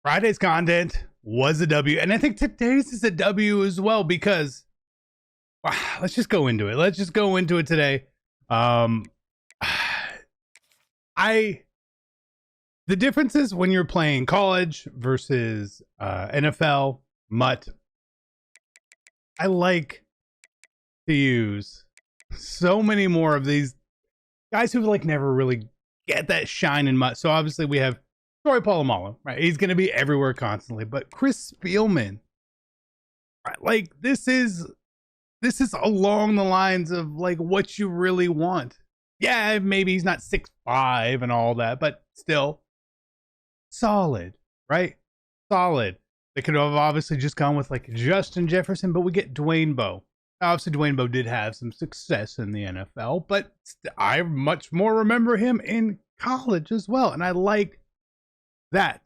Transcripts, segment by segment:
Friday's content was a W, and I think today's is a W as well because let's just go into it. Let's just go into it today. The differences when you're playing college versus NFL, MUT. I like to use so many more of these guys who like never really get that shine in MUT. So obviously we have Troy Polamalu, right? He's going to be everywhere constantly, but Chris Spielman, right? Like this is along the lines of like what you really want. Yeah, maybe he's not 6'5" and all that, but still solid, right? Solid. They could have obviously just gone with like Justin Jefferson, but we get Dwayne Bowe. Obviously, Dwayne Bowe did have some success in the NFL, but I much more remember him in college as well. And I like that.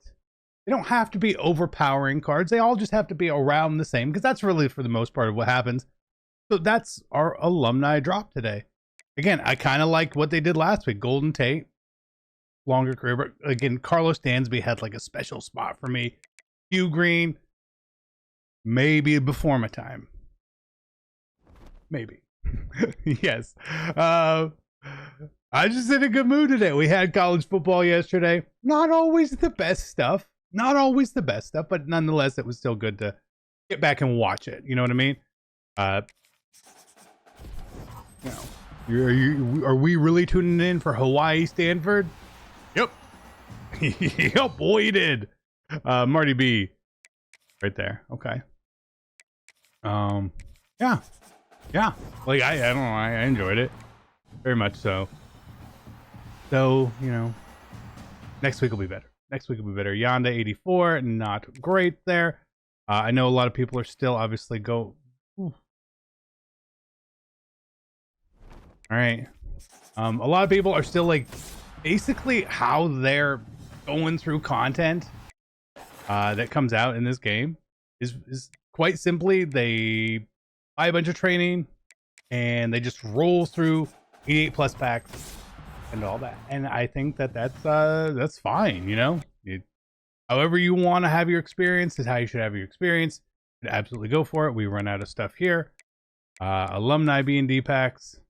They don't have to be overpowering cards. They all just have to be around the same, because that's really, for the most part, of what happens. So that's our alumni drop today. Again, I kind of like what they did last week. Golden Tate, longer career. But again, Carlos Dansby had like a special spot for me. Hugh Green, maybe before my time. Maybe. Yes. I just in a good mood today. We had college football yesterday. Not always the best stuff. Not always the best stuff, but nonetheless, it was still good to get back and watch it. You know what I mean? Are we really tuning in for Hawaii Stanford? Yep. Yep, boy, he did. Marty B. Right there. Okay. Yeah. Like I don't know. I enjoyed it very much so. So, you know, next week will be better. Next week will be better. Yonda 84, not great there. I know a lot of people are still obviously All right. A lot of people are still like basically how they're going through content that comes out in this game is quite simply they buy a bunch of training and they just roll through 88 plus packs and all that. And I think that's fine, you know. However you want to have your experience is how you should have your experience. Absolutely go for it. We run out of stuff here. Alumni B&D packs.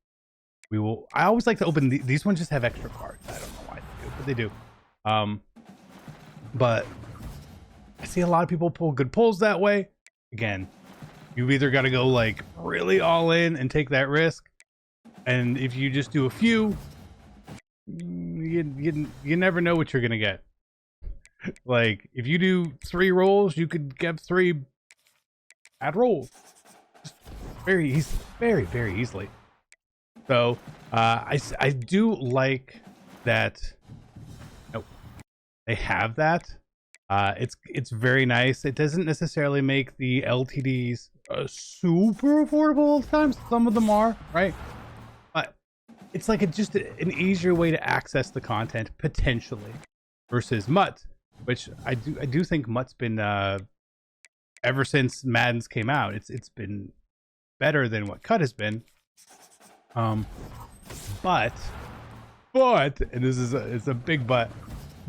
I always like to open these ones. Just have extra cards. I don't know why they do, but they do. But I see a lot of people pull good pulls that way. Again, you've either got to go like really all in and take that risk, and if you just do a few, you never know what you're gonna get. Like if you do 3 rolls, you could get 3 bad rolls, very easily. So I do like that. Nope, they have that. It's very nice. It doesn't necessarily make the LTDs super affordable all the time. Some of them are, right? But it's like just an easier way to access the content potentially versus MUT, which I do think MUT's been ever since Madden's came out. It's been better than what Cut has been. But and this is it's a big but.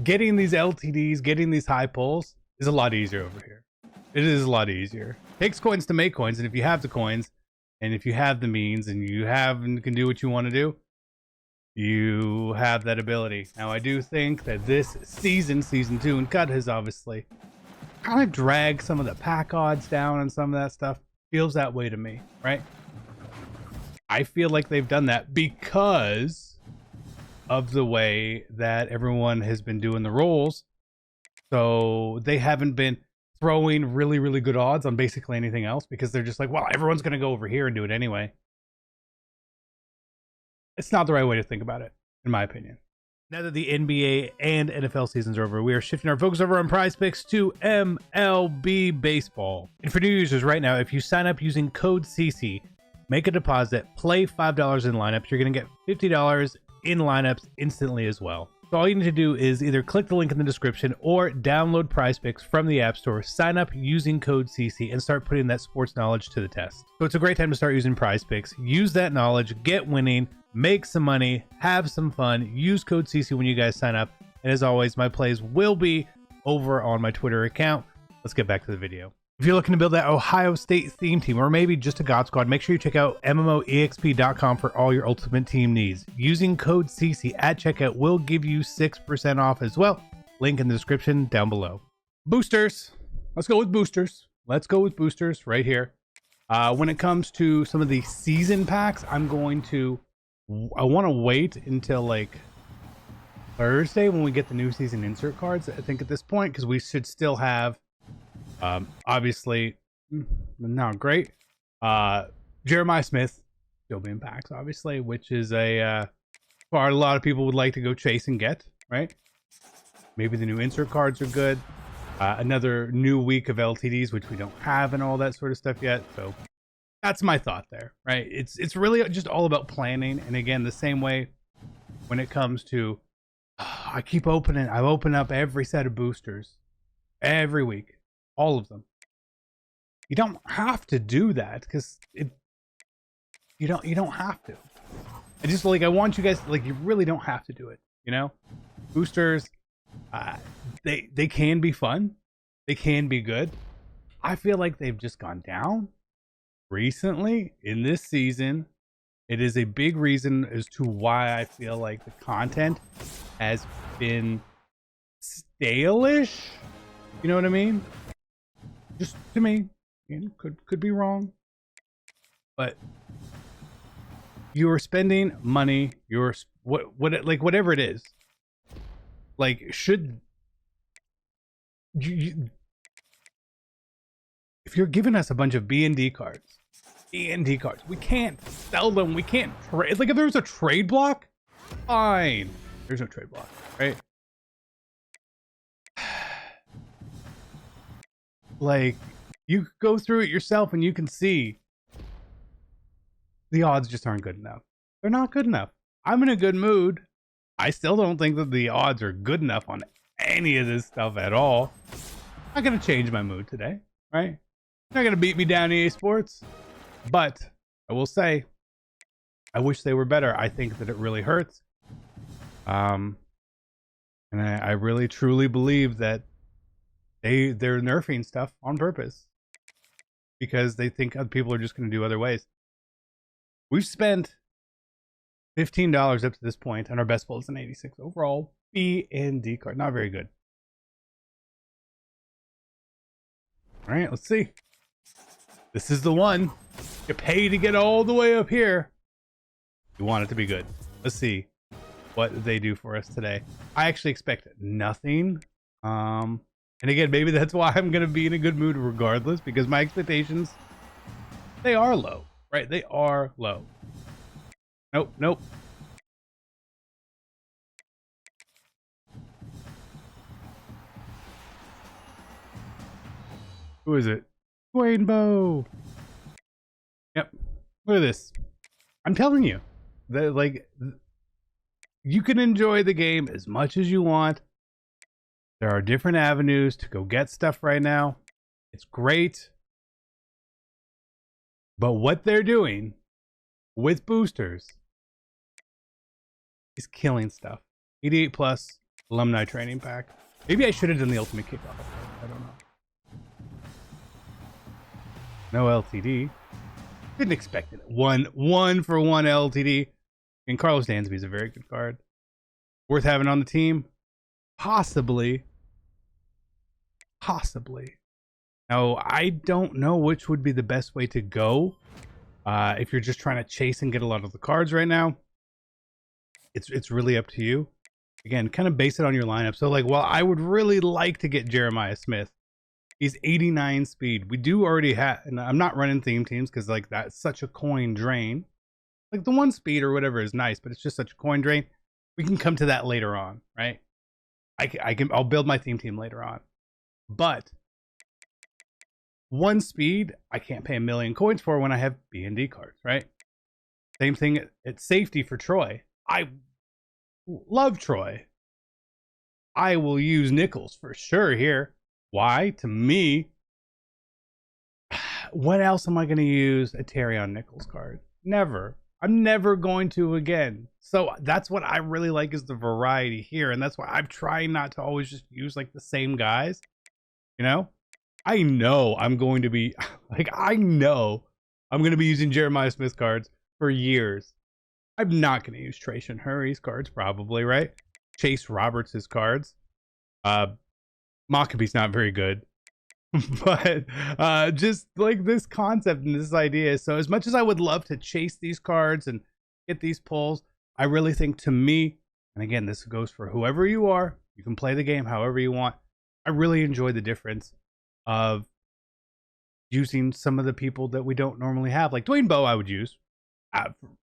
Getting these LTDs, getting these high pulls is a lot easier over here. It is a lot easier. Takes coins to make coins, and if you have the coins, and if you have the means, and you can do what you want to do, you have that ability. Now, I do think that this season 2, and Cut has obviously kind of dragged some of the pack odds down and some of that stuff. Feels that way to me, right? I feel like they've done that because of the way that everyone has been doing the rolls. So they haven't been throwing really, really good odds on basically anything else because they're just like, well, everyone's going to go over here and do it anyway. It's not the right way to think about it, in my opinion. Now that the NBA and NFL seasons are over, we are shifting our focus over on PrizePicks to MLB baseball. And for new users right now, if you sign up using code CC, make a deposit, play $5 in lineups, you're going to get $50 in lineups instantly as well. So all you need to do is either click the link in the description or download PrizePicks from the App Store, sign up using code CC, and start putting that sports knowledge to the test. So it's a great time to start using PrizePicks. Use that knowledge, get winning, make some money, have some fun. Use code CC when you guys sign up. And as always, my plays will be over on my Twitter account. Let's get back to the video. If you're looking to build that Ohio State theme team or maybe just a God Squad, make sure you check out MMOEXP.com for all your ultimate team needs. Using code CC at checkout will give you 6% off as well. Link in the description down below. Boosters. Let's go with boosters. Let's go with boosters right here. When it comes to some of the season packs, I want to wait until like Thursday when we get the new season insert cards, I think at this point, because we should still have obviously not great Jeremiah Smith still being packs, obviously, which is a part a lot of people would like to go chase and get, right? Maybe the new insert cards are good. Another new week of LTDs, which we don't have, and all that sort of stuff yet. So that's my thought there, right? It's really just all about planning. And again, the same way when it comes to I keep opening. I've opened up every set of boosters every week, all of them. You don't have to do that because you don't have to. I just I want you guys you really don't have to do it. You know, boosters. They can be fun. They can be good. I feel like they've just gone down recently in this season. It is a big reason as to why I feel like the content has been stale-ish. You know what I mean? Just to me. Could be wrong. But you're spending money. You're whatever it is. Should you, if you're giving us a bunch of B&D cards, we can't sell them. We can't trade. It's like if there was a trade block, fine. There's no trade block, right? You go through it yourself and you can see the odds just aren't good enough. They're not good enough. I'm in a good mood. I still don't think that the odds are good enough on any of this stuff at all. Not going to change my mood today, right? Not going to beat me down, EA Sports. But I will say, I wish they were better. I think that it really hurts. And I really, truly believe that they're nerfing stuff on purpose. Because they think other people are just going to do other ways. We've spent $15 up to this point, and our best pull is an 86 overall B&D card. Not very good. All right, let's see. This is the one. You pay to get all the way up here. You want it to be good. Let's see what they do for us today. I actually expect nothing. And again, maybe that's why I'm going to be in a good mood regardless, because my expectations, they are low, right? They are low. Nope. Who is it? Rainbow. Yep. Look at this. I'm telling you, that you can enjoy the game as much as you want. There are different avenues to go get stuff right now. It's great. But what they're doing with boosters is killing stuff. 88 plus alumni training pack. Maybe I should have done the ultimate kickoff. I don't know. No LTD. Didn't expect it. One for one LTD. And Carlos Dansby is a very good card. Worth having on the team? Possibly. Now, I don't know which would be the best way to go. If you're just trying to chase and get a lot of the cards right now. It's really up to you. Again, kind of base it on your lineup. So I would really like to get Jeremiah Smith. He's 89 speed. We do already have, and I'm not running theme teams because that's such a coin drain. The 1 speed or whatever is nice, but it's just such a coin drain. We can come to that later on, right? I'll build my theme team later on. But 1 speed, I can't pay 1 million coins for when I have B&D cards, right? Same thing at safety for Troy. I love Troy. I will use nickels for sure here. Why? To me, what else am I going to use a Terry on Nichols card? Never. I'm never going to again. So that's what I really like is the variety here. And that's why I'm trying not to always just use like the same guys. You know, I know I'm going to be like, I know I'm going to be using Jeremiah Smith cards for years. I'm not going to use Trace Hurry's cards probably, right? Chase Roberts' cards. Maccabee's not very good. But just like this concept and this idea. So as much as I would love to chase these cards and get these pulls, I really think to me, and again, this goes for whoever you are, you can play the game however you want. I really enjoy the difference of using some of the people that we don't normally have. Like Dwayne Bowe I would use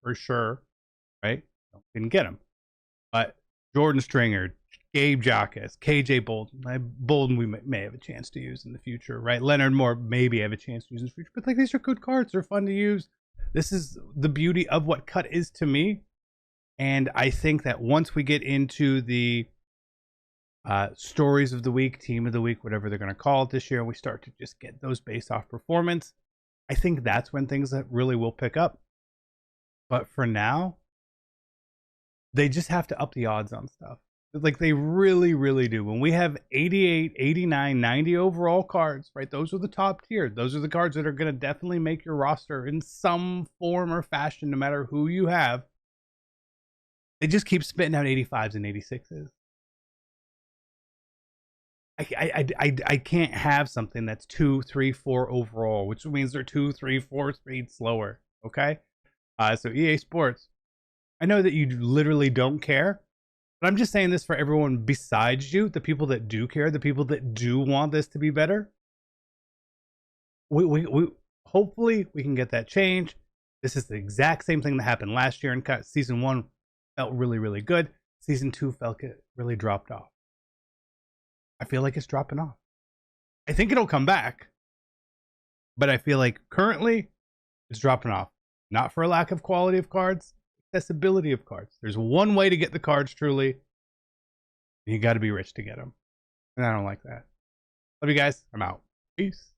for sure, right? Didn't get him. But Jordan Stringer, Gabe Jacques, KJ Bolden. Bolden we may have a chance to use in the future, right? Leonard Moore maybe have a chance to use in the future. But like these are good cards. They're fun to use. This is the beauty of what cut is to me. And I think that once we get into the stories of the week, team of the week, whatever they're going to call it this year, and we start to just get those based off performance, I think that's when things that really will pick up. But for now, they just have to up the odds on stuff. Like they really, really do. When we have 88, 89, 90 overall cards, right? Those are the top tier. Those are the cards that are going to definitely make your roster in some form or fashion, no matter who you have. They just keep spitting out 85s and 86s. I can't have something that's 2, 3, 4 overall, which means they're 2, 3, 4 speed slower. Okay. So EA Sports, I know that you literally don't care, but I'm just saying this for everyone besides you, the people that do care, the people that do want this to be better. We hopefully we can get that change. This is the exact same thing that happened last year in season 1. Felt really, really good. Season 2 felt it really dropped off. I feel like it's dropping off. I think it'll come back, but I feel like currently it's dropping off. Not for a lack of quality of cards, accessibility of cards. There's one way to get the cards truly, and you got to be rich to get them. And I don't like that. Love you guys. I'm out. Peace.